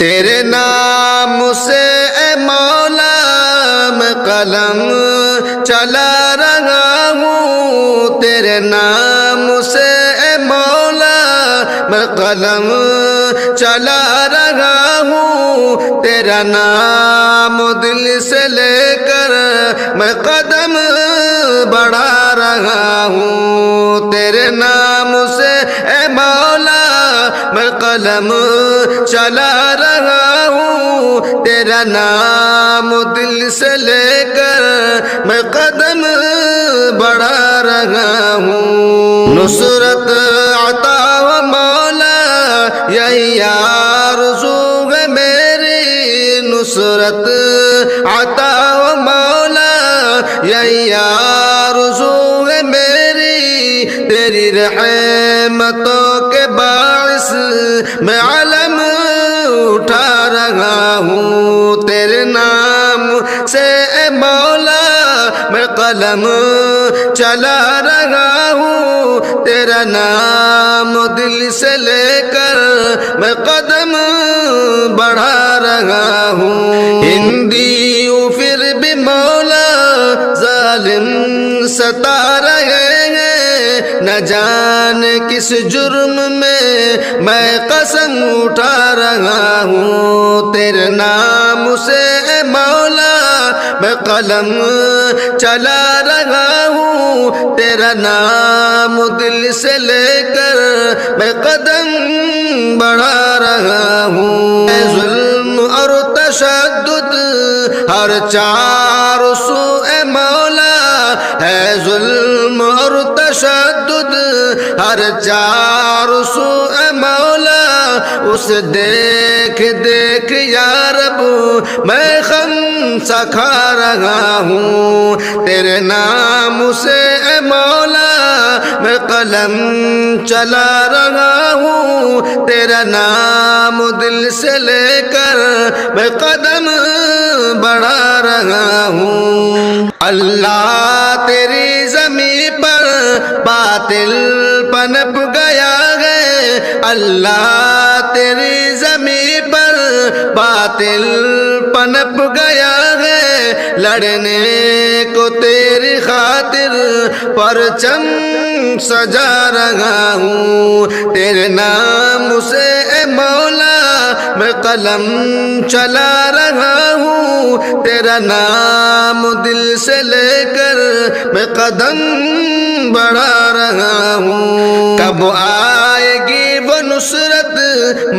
تیرے نام سے اے مولا میں قلم چلا رہا ہوں، تیرے نام سے اے مولا میں قلم چلا رہا ہوں، تیرا نام دل سے لے کر میں قدم بڑھا رہا ہوں، تیرے نام سے اے مولا میں قلم چلا رہا ہوں، تیرا نام دل سے لے کر میں قدم بڑھا رہا ہوں۔ نصرت عطا و مولا یہی آرزو ہے میری، نصرت عطا و مولا یہی آرزو ہے میری، تیری رحمتوں کے باعث میں علم اٹھا رہا ہوں، تیرے نام سے اے مولا میں قلم چلا رہا ہوں، تیرا نام دل سے لے کر میں قدم بڑھا رہا ہوں۔ ہندیوں پھر بھی مولا ظالم ستا رہے ہیں، نہ جانے کس جرم میں قسم اٹھا رہا ہوں، تیرے نام سے اے مولا میں قلم چلا رہا ہوں، تیرا نام دل سے لے کر میں قدم بڑھا رہا ہوں۔ اے ظلم اور تشدد ہر چار سو اے مولا، ہے ظلم اور تشدد ہر چار سو اے مولا، اسے دیکھ دیکھ یا رب میں غم سا کھا رہا ہوں، تیرے نام سے اے مولا میں قلم چلا رہا ہوں، تیرا نام دل سے لے کر میں قدم بڑھا رہا ہوں۔ اللہ تیری زمین پر باطل پنپ گیا ہے، اللہ تیری زمین پر باطل پنپ گیا ہے، لڑنے کو تیری خاطر پرچم سجا رہا ہوں، تیرے نام سے اے مولا میں قلم چلا رہا ہوں، تیرا نام دل سے لے کر میں قدم بڑھا رہا ہوں۔ کب آئے گی وہ نصرت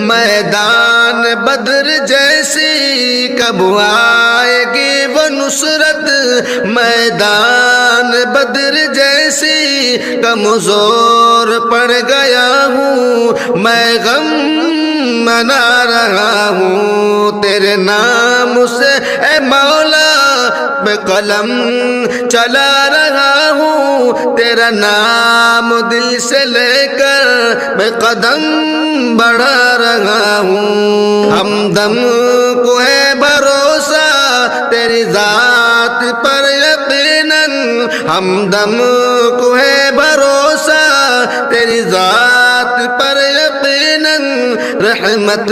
میدان بدر جیسی، کب آئے گی وہ نصرت میدان بدر جیسی، کمزور پڑ گیا ہوں میں غم منا رہا ہوں، تیرے نام سے اے مولا میں قلم چلا رہا ہوں، تیرا نام دل سے لے کر میں قدم بڑھا رہا ہوں۔ ہمدم کو ہے بھروسہ تیری ذات پر یقیناً، ہمدم کو ہے بھروسہ تیری ذات پر یقیناً، رحمت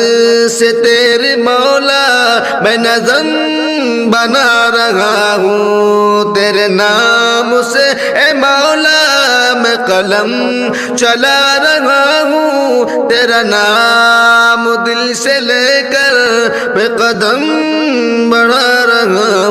سے تیری مولا میں نظم بنا رہا ہوں، تیرے نام سے اے مولا میں قلم چلا رہا ہوں، تیرا نام دل سے لے کر میں قدم بڑھا رہا